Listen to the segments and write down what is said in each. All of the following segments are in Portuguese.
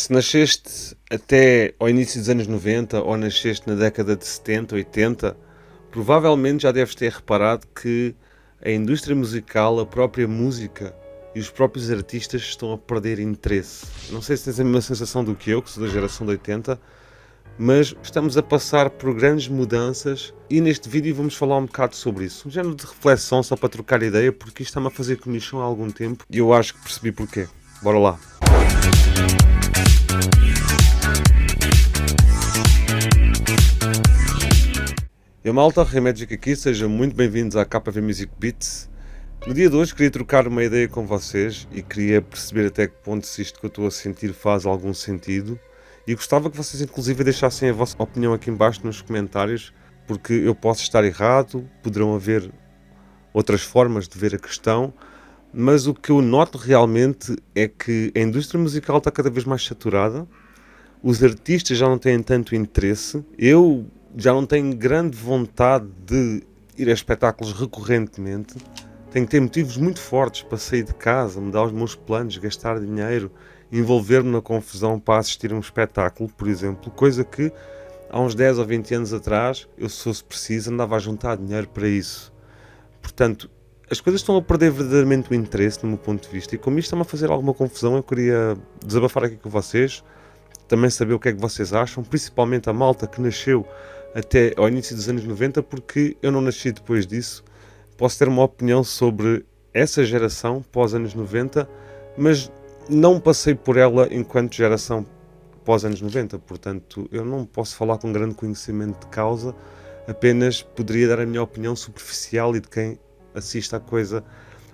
Se nasceste até ao início dos anos 90 ou nasceste na década de 70, 80, provavelmente já deves ter reparado que a indústria musical, a própria música e os próprios artistas estão a perder interesse. Não sei se tens a mesma sensação do que eu, que sou da geração de 80, mas estamos a passar por grandes mudanças e neste vídeo vamos falar um bocado sobre isso. Um género de reflexão só para trocar ideia, porque isto está-me a fazer comichão há algum tempo e eu acho que percebi porquê. Bora lá! E a malta, Remédico aqui, sejam muito bem-vindos à KV Music Beats. No dia de hoje queria trocar uma ideia com vocês e queria perceber até que ponto se isto que eu estou a sentir faz algum sentido. E gostava que vocês inclusive deixassem a vossa opinião aqui em baixo nos comentários, porque eu posso estar errado, poderão haver outras formas de ver a questão, mas o que eu noto realmente é que a indústria musical está cada vez mais saturada, os artistas já não têm tanto interesse, eu já não tenho grande vontade de ir a espetáculos recorrentemente, tenho que ter motivos muito fortes para sair de casa, mudar os meus planos, gastar dinheiro, envolver-me na confusão para assistir a um espetáculo, por exemplo, coisa que há uns 10 ou 20 anos atrás, eu se fosse preciso, andava a juntar dinheiro para isso. Portanto, as coisas estão a perder verdadeiramente o interesse, do meu ponto de vista, e como isto está-me a fazer alguma confusão, eu queria desabafar aqui com vocês, também saber o que é que vocês acham, principalmente a malta que nasceu até ao início dos anos 90, porque eu não nasci depois disso. Posso ter uma opinião sobre essa geração pós anos 90, mas não passei por ela enquanto geração pós anos 90, portanto eu não posso falar com grande conhecimento de causa, apenas poderia dar a minha opinião superficial e de quem assiste à coisa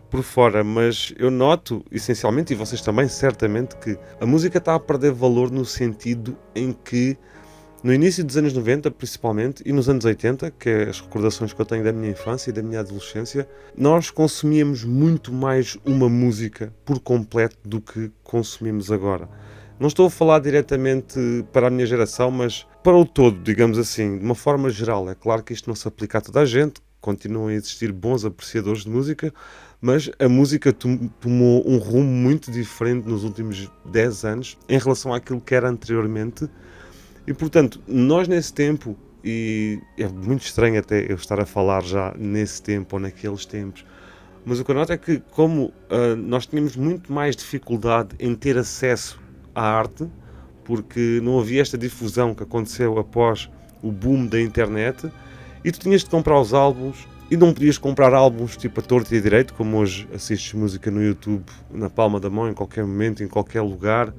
por fora, mas eu noto essencialmente, e vocês também certamente, que a música está a perder valor no sentido em que no início dos anos 90, principalmente, e nos anos 80, que é as recordações que eu tenho da minha infância e da minha adolescência, nós consumíamos muito mais uma música por completo do que consumimos agora. Não estou a falar diretamente para a minha geração, mas para o todo, digamos assim, de uma forma geral. É claro que isto não se aplica a toda a gente, continuam a existir bons apreciadores de música, mas a música tomou um rumo muito diferente nos últimos 10 anos em relação àquilo que era anteriormente. E portanto, nós nesse tempo, e é muito estranho até eu estar a falar já nesse tempo ou naqueles tempos, mas o que eu noto é que como nós tínhamos muito mais dificuldade em ter acesso à arte, porque não havia esta difusão que aconteceu após o boom da internet, e tu tinhas de comprar os álbuns, e não podias comprar álbuns tipo a torto e a direito, como hoje assistes música no YouTube, na palma da mão, em qualquer momento, em qualquer lugar,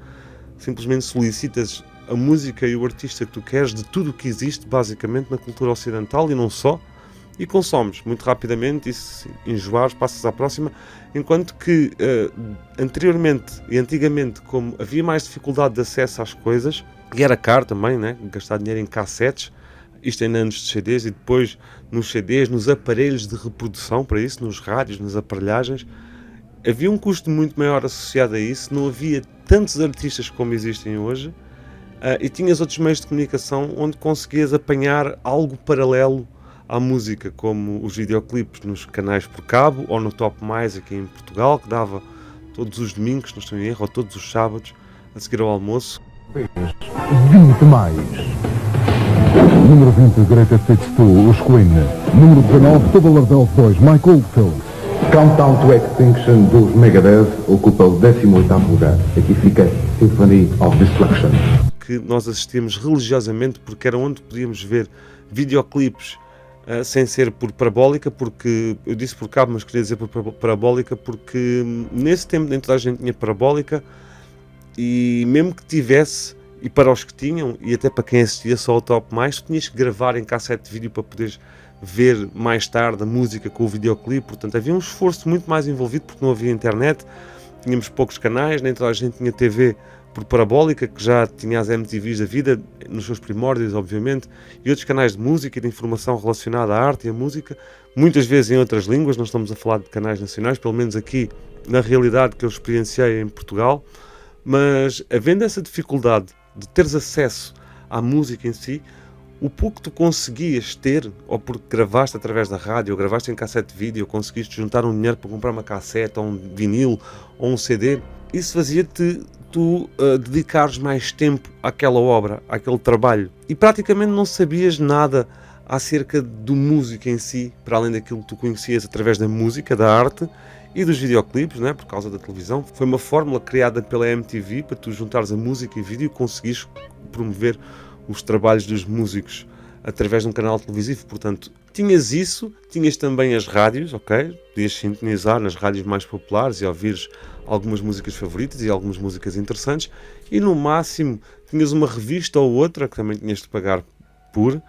simplesmente solicitas a música e o artista que tu queres de tudo o que existe basicamente na cultura ocidental e não só, e consomes muito rapidamente, e se enjoares passas à próxima, enquanto que anteriormente e antigamente, como havia mais dificuldade de acesso às coisas, e era caro também, né? Gastar dinheiro em cassetes, isto ainda antes de CDs, e depois nos CDs, nos aparelhos de reprodução para isso, nos rádios, nas aparelhagens, havia um custo muito maior associado a isso, não havia tantos artistas como existem hoje, e tinhas outros meios de comunicação onde conseguias apanhar algo paralelo à música, como os videoclipes nos canais por cabo ou no Top Mais aqui em Portugal, que dava todos os domingos, não estou em erro, ou todos os sábados, a seguir ao almoço. 20 mais. Número 20, Greatest Hits 2, os Queen. Número 19, Tubular Bells 2, Mike Oldfield. Countdown to Extinction dos Megadeth ocupa o 18º lugar. Aqui fica Symphony of Destruction. Que nós assistíamos religiosamente porque era onde podíamos ver videoclipes sem ser por parabólica, porque eu disse por cabo, mas queria dizer por parabólica, porque nesse tempo nem toda a gente tinha parabólica, e mesmo que tivesse, e para os que tinham, e até para quem assistia só ao Top Mais, tu tinhas que gravar em cassete de vídeo para poderes ver mais tarde a música com o videoclipe. Portanto havia um esforço muito mais envolvido porque não havia internet, tínhamos poucos canais, nem toda a gente tinha TV por parabólica, que já tinha as MTVs da vida, nos seus primórdios, obviamente, e outros canais de música e de informação relacionada à arte e à música, muitas vezes em outras línguas, não estamos a falar de canais nacionais, pelo menos aqui na realidade que eu experienciei em Portugal, mas havendo essa dificuldade de teres acesso à música em si, o pouco que tu conseguias ter, ou porque gravaste através da rádio, ou gravaste em cassete de vídeo, ou conseguiste juntar um dinheiro para comprar uma cassete, ou um vinil, ou um CD, isso fazia-te tu dedicares mais tempo àquela obra, àquele trabalho, e praticamente não sabias nada acerca do músico em si, para além daquilo que tu conhecias através da música, da arte e dos videoclipes, não é? Por causa da televisão. Foi uma fórmula criada pela MTV para tu juntares a música e vídeo e conseguires promover os trabalhos dos músicos através de um canal televisivo. Portanto, tinhas isso, tinhas também as rádios, ok? Podias sintonizar nas rádios mais populares e ouvires algumas músicas favoritas e algumas músicas interessantes, e no máximo tinhas uma revista ou outra, que também tinhas de pagar por,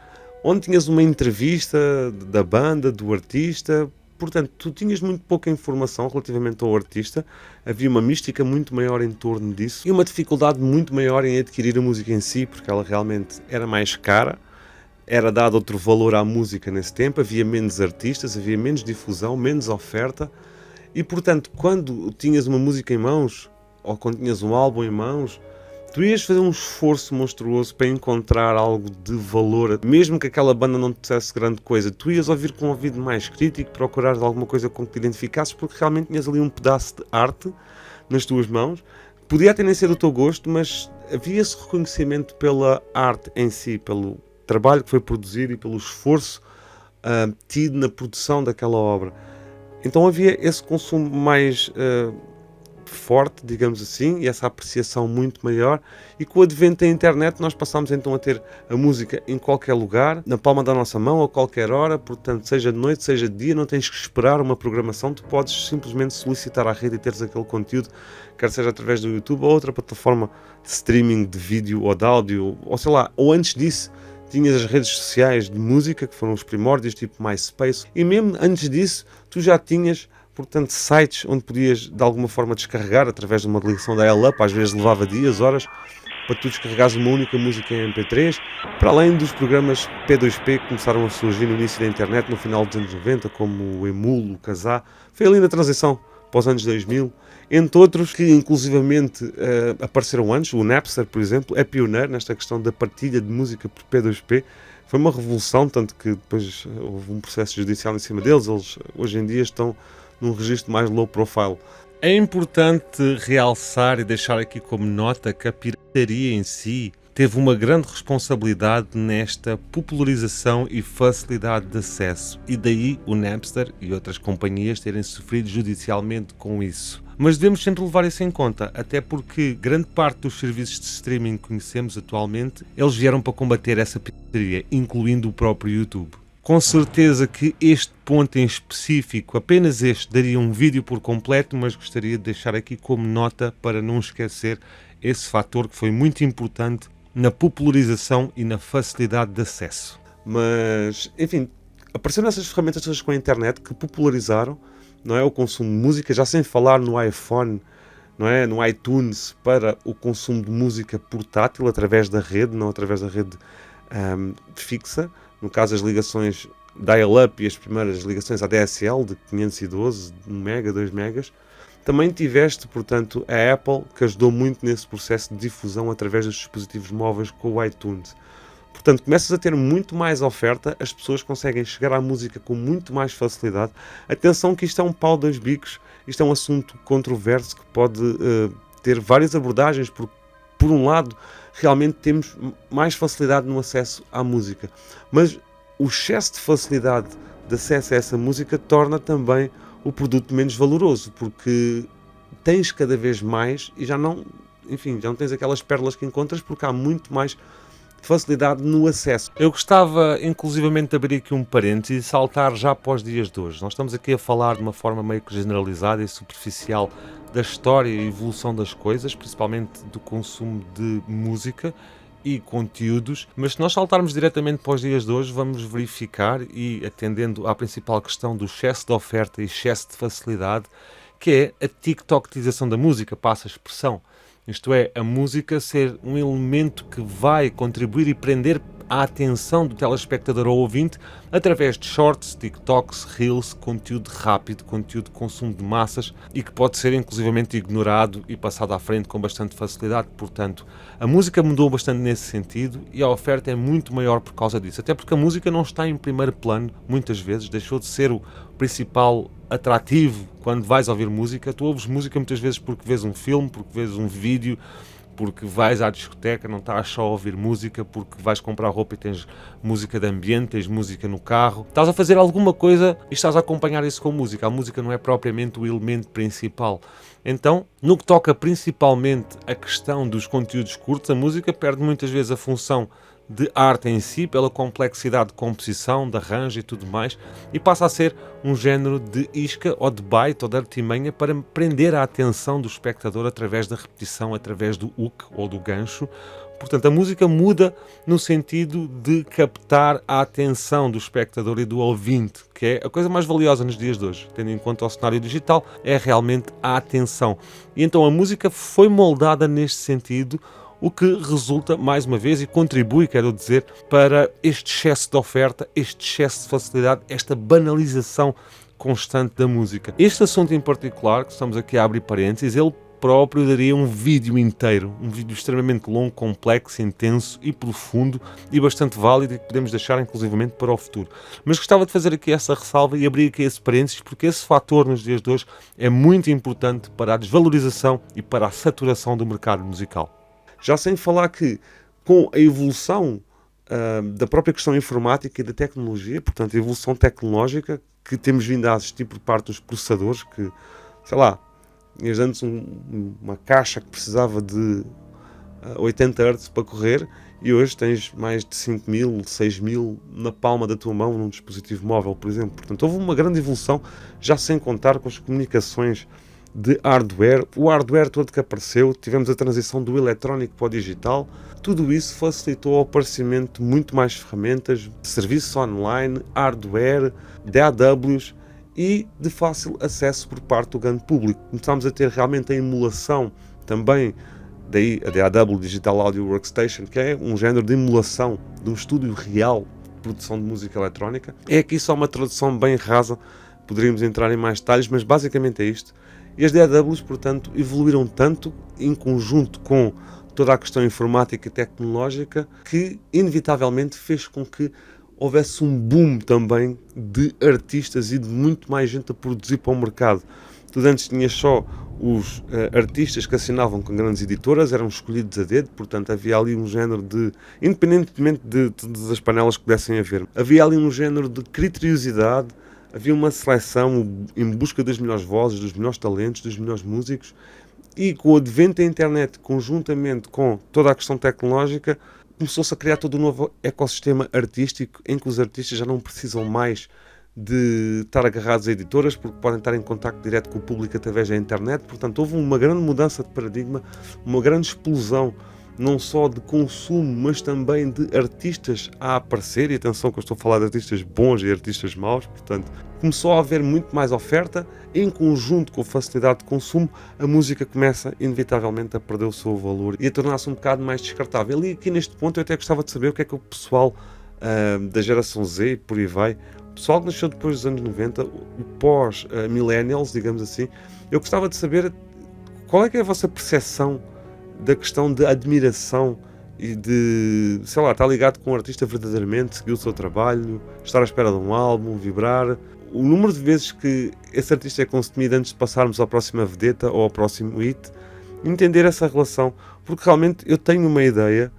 onde tinhas uma entrevista da banda, do artista. Portanto, tu tinhas muito pouca informação relativamente ao artista, havia uma mística muito maior em torno disso e uma dificuldade muito maior em adquirir a música em si, porque ela realmente era mais cara, era dado outro valor à música nesse tempo, havia menos artistas, havia menos difusão, menos oferta, e portanto, quando tinhas uma música em mãos, ou quando tinhas um álbum em mãos, tu ias fazer um esforço monstruoso para encontrar algo de valor, mesmo que aquela banda não te dissesse grande coisa. Tu ias ouvir com um ouvido mais crítico, procurar alguma coisa com que te identificasses, porque realmente tinhas ali um pedaço de arte nas tuas mãos. Podia até nem ser do teu gosto, mas havia esse reconhecimento pela arte em si, pelo trabalho que foi produzido e pelo esforço tido na produção daquela obra. Então havia esse consumo mais forte, digamos assim, e essa apreciação muito maior, e com o advento da internet nós passámos então a ter a música em qualquer lugar, na palma da nossa mão, a qualquer hora, portanto, seja de noite, seja de dia, não tens que esperar uma programação, tu podes simplesmente solicitar à rede e teres aquele conteúdo, quer seja através do YouTube ou outra plataforma de streaming de vídeo ou de áudio, ou sei lá, ou antes disso, tinhas as redes sociais de música, que foram os primórdios, tipo MySpace, e mesmo antes disso, tu já tinhas, portanto, sites onde podias, de alguma forma, descarregar, através de uma ligação da L-Up, às vezes levava dias, horas, para tu descarregares uma única música em MP3, para além dos programas P2P que começaram a surgir no início da internet, no final dos anos 90, como o Emule, o Kazaa, foi ali na transição para os anos 2000, entre outros que inclusivamente apareceram antes. O Napster, por exemplo, é pioneiro nesta questão da partilha de música por P2P. Foi uma revolução, tanto que depois houve um processo judicial em cima deles. Eles hoje em dia estão num registro mais low profile. É importante realçar e deixar aqui como nota que a pirataria em si teve uma grande responsabilidade nesta popularização e facilidade de acesso, e daí o Napster e outras companhias terem sofrido judicialmente com isso. Mas devemos sempre levar isso em conta, até porque grande parte dos serviços de streaming que conhecemos atualmente, eles vieram para combater essa pirataria, incluindo o próprio YouTube. Com certeza que este ponto em específico, apenas este, daria um vídeo por completo, mas gostaria de deixar aqui como nota para não esquecer esse fator que foi muito importante na popularização e na facilidade de acesso. Mas, enfim, apareceram essas ferramentas todas com a internet que popularizaram, não é, o consumo de música, já sem falar no iPhone, não é, no iTunes, para o consumo de música portátil através da rede, não através da rede fixa. No caso, as ligações dial-up e as primeiras ligações ADSL de 512, 1 mega, 2 megas. Também tiveste, portanto, a Apple, que ajudou muito nesse processo de difusão através dos dispositivos móveis com o iTunes. Portanto, começas a ter muito mais oferta, as pessoas conseguem chegar à música com muito mais facilidade. Atenção que isto é um pau dois bicos, isto é um assunto controverso que pode ter várias abordagens, porque, por um lado, realmente temos mais facilidade no acesso à música, mas o excesso de facilidade de acesso a essa música torna também o produto menos valoroso, porque tens cada vez mais e já não tens aquelas pérolas que encontras, porque há muito mais facilidade no acesso. Eu gostava inclusivamente de abrir aqui um parênteses e saltar já para os dias de hoje. Nós estamos aqui a falar de uma forma meio que generalizada e superficial da história e evolução das coisas, principalmente do consumo de música e conteúdos, mas se nós saltarmos diretamente para os dias de hoje, vamos verificar, e atendendo à principal questão do excesso de oferta e excesso de facilidade, que é a tiktokização da música, passa a expressão. Isto é, a música ser um elemento que vai contribuir e prender a atenção do telespectador ou ouvinte através de shorts, TikToks, Reels, conteúdo rápido, conteúdo de consumo de massas e que pode ser inclusivamente ignorado e passado à frente com bastante facilidade. Portanto, a música mudou bastante nesse sentido e a oferta é muito maior por causa disso. Até porque a música não está em primeiro plano, muitas vezes, deixou de ser o principal atrativo quando vais ouvir música. Tu ouves música muitas vezes porque vês um filme, porque vês um vídeo, porque vais à discoteca, não estás só a ouvir música, porque vais comprar roupa e tens música de ambiente, tens música no carro. Estás a fazer alguma coisa e estás a acompanhar isso com música. A música não é propriamente o elemento principal. Então, no que toca principalmente a questão dos conteúdos curtos, a música perde muitas vezes a função de arte em si, pela complexidade de composição, de arranjo e tudo mais, e passa a ser um género de isca ou de baita ou de artimanha para prender a atenção do espectador através da repetição, através do hook ou do gancho. Portanto, a música muda no sentido de captar a atenção do espectador e do ouvinte, que é a coisa mais valiosa nos dias de hoje, tendo em conta o cenário digital, é realmente a atenção. E então a música foi moldada neste sentido, o que resulta, mais uma vez, e contribui, quero dizer, para este excesso de oferta, este excesso de facilidade, esta banalização constante da música. Este assunto em particular, que estamos aqui a abrir parênteses, ele próprio daria um vídeo inteiro, um vídeo extremamente longo, complexo, intenso e profundo e bastante válido e que podemos deixar inclusivamente para o futuro. Mas gostava de fazer aqui essa ressalva e abrir aqui esse parênteses porque esse fator nos dias de hoje é muito importante para a desvalorização e para a saturação do mercado musical. Já sem falar que, com a evolução da própria questão informática e da tecnologia, portanto, a evolução tecnológica que temos vindo a assistir por parte dos processadores, que, sei lá, tinhas antes uma caixa que precisava de 80 Hz para correr e hoje tens mais de 5.000, 6.000 na palma da tua mão num dispositivo móvel, por exemplo. Portanto, houve uma grande evolução, já sem contar com as comunicações de hardware, o hardware todo que apareceu, tivemos a transição do eletrónico para o digital, tudo isso facilitou o aparecimento de muito mais ferramentas, serviços online, hardware, DAWs e de fácil acesso por parte do grande público. Começámos a ter realmente a emulação também, daí a DAW, Digital Audio Workstation, que é um género de emulação de um estúdio real de produção de música eletrónica. É aqui só uma tradução bem rasa, poderíamos entrar em mais detalhes, mas basicamente é isto. E as DAWs, portanto, evoluíram tanto em conjunto com toda a questão informática e tecnológica que, inevitavelmente, fez com que houvesse um boom também de artistas e de muito mais gente a produzir para o mercado. Tu antes tinhas só os artistas que assinavam com grandes editoras, eram escolhidos a dedo, portanto havia ali um género de, independentemente de todas as panelas que pudessem haver, havia ali um género de criteriosidade. Havia uma seleção em busca das melhores vozes, dos melhores talentos, dos melhores músicos e com o advento da internet, conjuntamente com toda a questão tecnológica, começou-se a criar todo um novo ecossistema artístico em que os artistas já não precisam mais de estar agarrados a editoras porque podem estar em contacto direto com o público através da internet. Portanto, houve uma grande mudança de paradigma, uma grande explosão não só de consumo, mas também de artistas a aparecer, e atenção que eu estou a falar de artistas bons e artistas maus, portanto, começou a haver muito mais oferta, em conjunto com a facilidade de consumo, a música começa inevitavelmente a perder o seu valor e a tornar-se um bocado mais descartável. E aqui neste ponto eu até gostava de saber o que é que o pessoal da geração Z e por aí vai, o pessoal que nasceu depois dos anos 90, o pós-millennials, digamos assim, eu gostava de saber qual é que é a vossa percepção da questão de admiração e de, sei lá, estar ligado com um artista verdadeiramente, seguir o seu trabalho, estar à espera de um álbum, vibrar. O número de vezes que esse artista é consumido antes de passarmos à próxima vedeta ou ao próximo hit, entender essa relação, porque realmente eu tenho uma ideia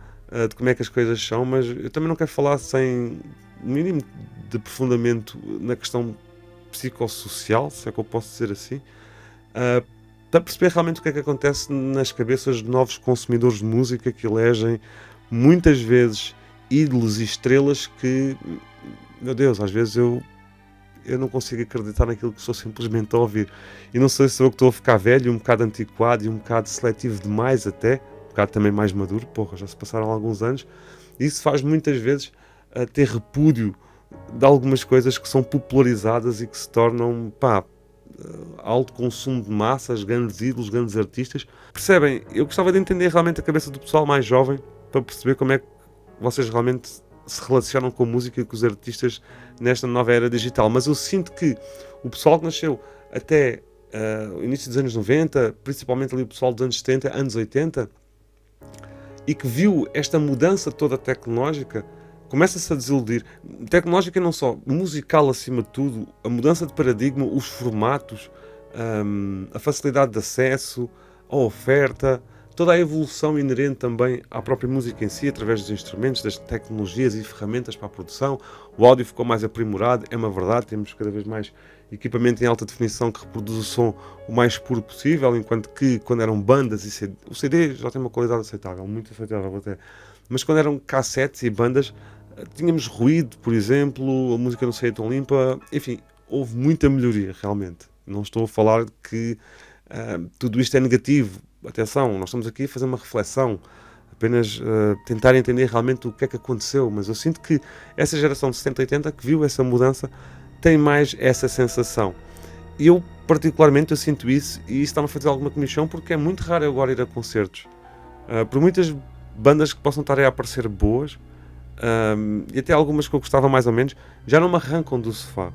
de como é que as coisas são, mas eu também não quero falar sem o mínimo de aprofundamento na questão psicossocial, se é que eu posso dizer assim, para perceber realmente o que é que acontece nas cabeças de novos consumidores de música que elegem muitas vezes ídolos e estrelas que, meu Deus, às vezes eu não consigo acreditar naquilo que estou simplesmente a ouvir. E não sei se sou eu que estou a ficar velho, um bocado antiquado e um bocado seletivo demais até, um bocado também mais maduro, porra, já se passaram alguns anos. E isso faz muitas vezes ter repúdio de algumas coisas que são popularizadas e que se tornam, alto consumo de massas, grandes ídolos, grandes artistas. Percebem? Eu gostava de entender realmente a cabeça do pessoal mais jovem para perceber como é que vocês realmente se relacionam com a música e com os artistas nesta nova era digital. Mas eu sinto que o pessoal que nasceu até o início dos anos 90, principalmente ali o pessoal dos anos 70, anos 80, e que viu esta mudança toda tecnológica, começa-se a desiludir. Tecnológica não só, musical acima de tudo, a mudança de paradigma, os formatos, a facilidade de acesso, a oferta, toda a evolução inerente também à própria música em si, através dos instrumentos, das tecnologias e ferramentas para a produção. O áudio ficou mais aprimorado, é uma verdade, temos cada vez mais equipamento em alta definição que reproduz o som o mais puro possível, enquanto que quando eram bandas e CD, o CD já tem uma qualidade aceitável, muito aceitável até, mas quando eram cassetes e bandas, tínhamos ruído, por exemplo, a música não saía tão limpa, enfim, houve muita melhoria realmente. Não estou a falar que tudo isto é negativo, atenção, nós estamos aqui a fazer uma reflexão, apenas tentar entender realmente o que é que aconteceu, mas eu sinto que essa geração de 70 e 80 que viu essa mudança tem mais essa sensação. E eu, particularmente, eu sinto isso, e isso está-me a fazer alguma comichão, porque é muito raro eu agora ir a concertos. Por muitas bandas que possam estar a aparecer boas, e até algumas que eu gostava mais ou menos, já não me arrancam do sofá.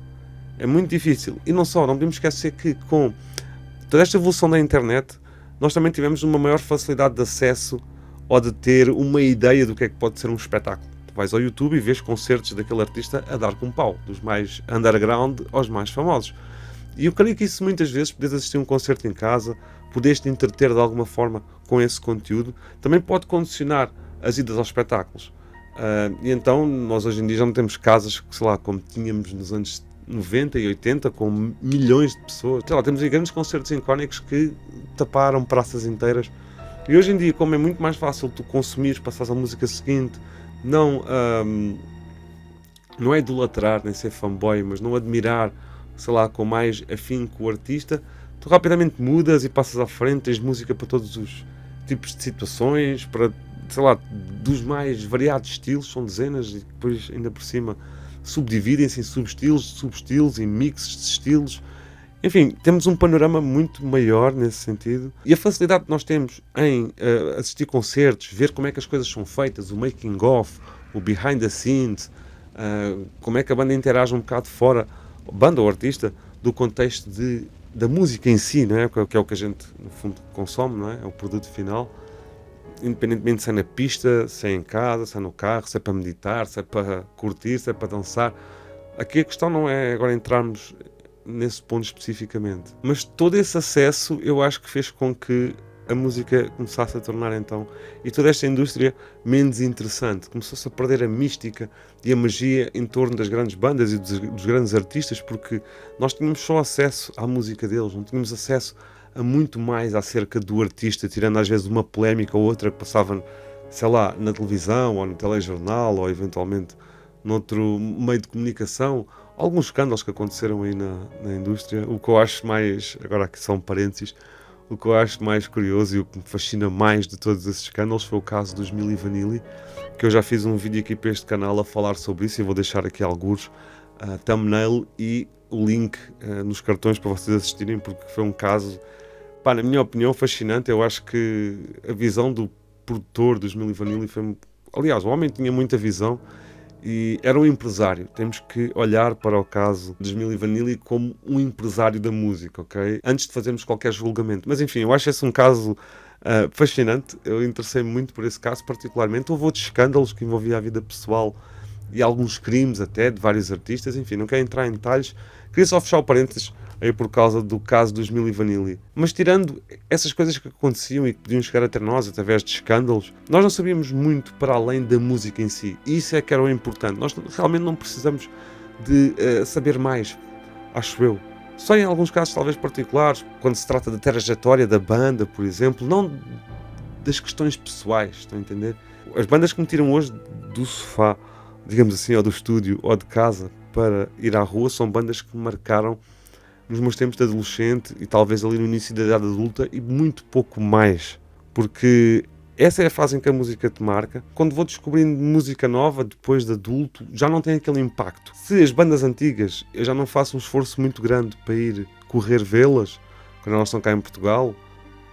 É muito difícil. E não só, não podemos esquecer que com toda esta evolução da internet, nós também tivemos uma maior facilidade de acesso ou de ter uma ideia do que é que pode ser um espetáculo. Tu vais ao YouTube e vês concertos daquele artista a dar com pau, dos mais underground aos mais famosos. E eu creio que isso muitas vezes, podes assistir a um concerto em casa, podes te entreter de alguma forma com esse conteúdo, também pode condicionar as idas aos espetáculos. E então, nós hoje em dia já não temos casas, sei lá, como tínhamos nos anos 90 e 80, com milhões de pessoas. Sei lá, temos aí grandes concertos icónicos que taparam praças inteiras. E hoje em dia, como é muito mais fácil tu consumires, passares a música seguinte, não é idolatrar, nem ser fanboy, mas não admirar, sei lá, com mais afinco o artista, tu rapidamente mudas e passas à frente, tens música para todos os tipos de situações, para, sei lá, dos mais variados estilos, são dezenas, e depois ainda por cima subdividem-se em subestilos, em mixes de estilos. Enfim, temos um panorama muito maior nesse sentido. E a facilidade que nós temos em assistir concertos, ver como é que as coisas são feitas, o making of, o behind the scenes, como é que a banda interage um bocado fora, a banda ou artista, do contexto da música em si, não é? Que é o que a gente, no fundo, consome, não é? É o produto final. Independentemente se é na pista, se é em casa, se é no carro, se é para meditar, se é para curtir, se é para dançar. Aqui a questão não é agora entrarmos nesse ponto especificamente. Mas todo esse acesso eu acho que fez com que a música começasse a tornar então, e toda esta indústria, menos interessante. Começou-se a perder a mística e a magia em torno das grandes bandas e dos grandes artistas, porque nós tínhamos só acesso à música deles, não tínhamos acesso a muito mais acerca do artista, tirando às vezes uma polémica ou outra que passava, sei lá, na televisão ou no telejornal ou eventualmente noutro meio de comunicação, alguns escândalos que aconteceram aí na indústria. O que eu acho mais, agora aqui são parênteses, o que eu acho mais curioso e o que me fascina mais de todos esses escândalos foi o caso dos Milli Vanilli, que eu já fiz um vídeo aqui para este canal a falar sobre isso e vou deixar aqui alguns thumbnail e o link nos cartões para vocês assistirem, porque foi um caso, pá, na minha opinião, fascinante. Eu acho que a visão do produtor dos Milli Vanilli foi... Aliás, o homem tinha muita visão e era um empresário. Temos que olhar para o caso dos Milli Vanilli como um empresário da música, ok? Antes de fazermos qualquer julgamento. Mas enfim, eu acho esse um caso fascinante. Eu interessei-me muito por esse caso particularmente. Houve outros escândalos que envolviam a vida pessoal e alguns crimes até de vários artistas. Enfim, não quero entrar em detalhes. Queria só fechar o parênteses aí por causa do caso dos Milli Vanilli. Mas tirando essas coisas que aconteciam e que podiam chegar até nós através de escândalos, nós não sabíamos muito para além da música em si. E isso é que era o importante. Nós realmente não precisamos de saber mais, acho eu. Só em alguns casos talvez particulares, quando se trata da trajetória da banda, por exemplo, não das questões pessoais, estão a entender? As bandas que me tiram hoje do sofá, digamos assim, ou do estúdio, ou de casa, para ir à rua, são bandas que me marcaram nos meus tempos de adolescente e talvez ali no início da idade adulta e muito pouco mais, porque essa é a fase em que a música te marca. Quando vou descobrindo música nova depois de adulto, já não tem aquele impacto. Se as bandas antigas, eu já não faço um esforço muito grande para ir correr vê-las, quando elas estão cá em Portugal,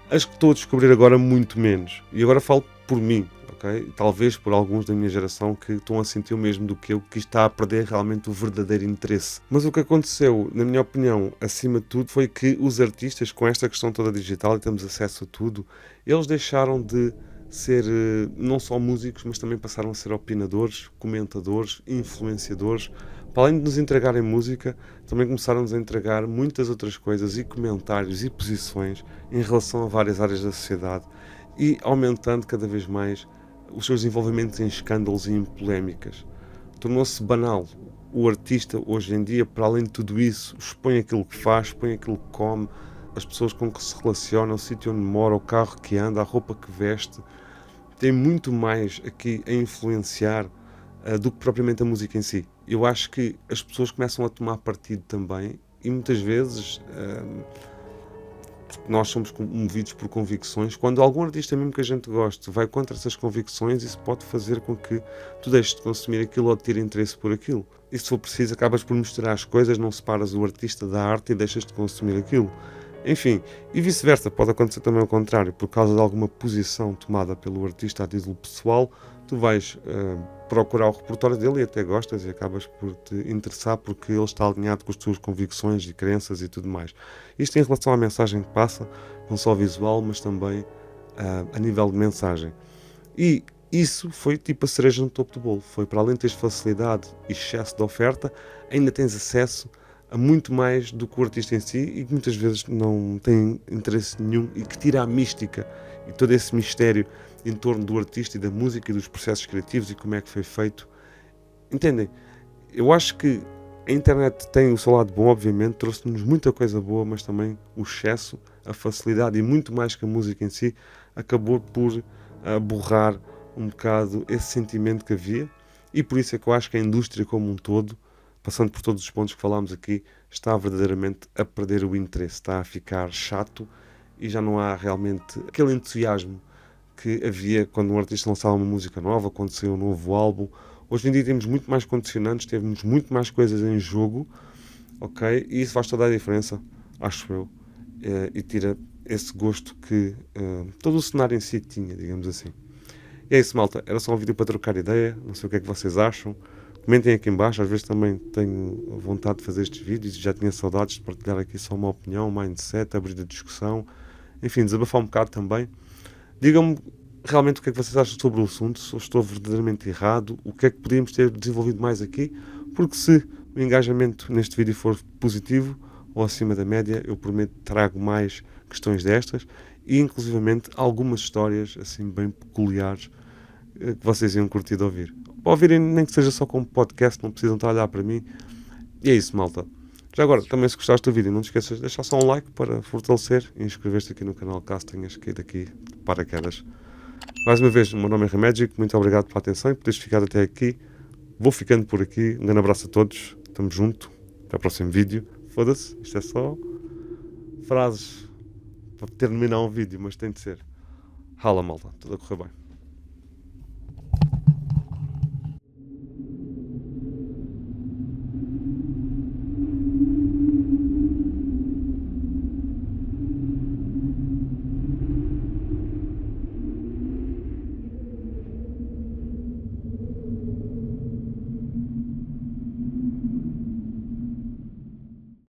as que estou a descobrir agora muito menos. E agora falo por mim, ok? Talvez por alguns da minha geração que estão a sentir o mesmo do que eu, que está a perder realmente o verdadeiro interesse. Mas o que aconteceu, na minha opinião, acima de tudo, foi que os artistas, com esta questão toda digital e temos acesso a tudo, eles deixaram de ser não só músicos, mas também passaram a ser opinadores, comentadores, influenciadores. Para além de nos entregarem música, também começaram-nos a entregar muitas outras coisas e comentários e posições em relação a várias áreas da sociedade e aumentando cada vez mais os seus envolvimentos em escândalos e em polémicas. Tornou-se banal. O artista, hoje em dia, para além de tudo isso, expõe aquilo que faz, expõe aquilo que come, as pessoas com que se relaciona, o sítio onde mora, o carro que anda, a roupa que veste. Tem muito mais aqui a influenciar do que propriamente a música em si. Eu acho que as pessoas começam a tomar partido também e muitas vezes nós somos movidos por convicções. Quando algum artista, mesmo que a gente goste, vai contra essas convicções, isso pode fazer com que tu deixes de consumir aquilo ou de ter interesse por aquilo. E se for preciso, acabas por misturar as coisas, não separas o artista da arte e deixas de consumir aquilo. Enfim, e vice-versa, pode acontecer também ao contrário. Por causa de alguma posição tomada pelo artista a título pessoal, tu vais procurar o repertório dele e até gostas e acabas por te interessar porque ele está alinhado com as tuas convicções e crenças e tudo mais. Isto em relação à mensagem que passa, não só visual, mas também a nível de mensagem. E isso foi tipo a cereja no topo do bolo. Foi para além de teres facilidade e excesso de oferta, ainda tens acesso a muito mais do que o artista em si e que muitas vezes não tem interesse nenhum e que tira a mística e todo esse mistério em torno do artista e da música e dos processos criativos e como é que foi feito. Entendem? Eu acho que a internet tem o seu lado bom, obviamente, trouxe-nos muita coisa boa, mas também o excesso, a facilidade e muito mais que a música em si acabou por borrar um bocado esse sentimento que havia e por isso é que eu acho que a indústria como um todo, passando por todos os pontos que falámos aqui, está verdadeiramente a perder o interesse, está a ficar chato e já não há realmente aquele entusiasmo que havia quando um artista lançava uma música nova, quando saiu um novo álbum. Hoje em dia temos muito mais condicionantes, temos muito mais coisas em jogo, ok? E isso faz toda a diferença, acho eu, e tira esse gosto que todo o cenário em si tinha, digamos assim. E é isso, malta, era só um vídeo para trocar ideia, não sei o que é que vocês acham. Comentem aqui em baixo, às vezes também tenho vontade de fazer estes vídeos, já tinha saudades de partilhar aqui só uma opinião, um mindset, abrir a discussão, enfim, desabafar um bocado também. Digam-me realmente o que é que vocês acham sobre o assunto, se eu estou verdadeiramente errado, o que é que podíamos ter desenvolvido mais aqui, porque se o engajamento neste vídeo for positivo ou acima da média, eu prometo que trago mais questões destas e inclusivamente algumas histórias assim bem peculiares que vocês iam curtir de ouvir. Para ouvirem, nem que seja só como podcast, não precisam estar a olhar para mim. E é isso, malta. Já agora, também se gostaste do vídeo, não te esqueças de deixar só um like para fortalecer e inscrever-te aqui no canal caso tenhas caído aqui de paraquedas. Mais uma vez, o meu nome é Remédio, muito obrigado pela atenção e por teres ficado até aqui. Vou ficando por aqui, um grande abraço a todos, estamos juntos, até ao próximo vídeo. Foda-se, isto é só frases para terminar um vídeo, mas tem de ser. Rala, malta, tudo a correr bem.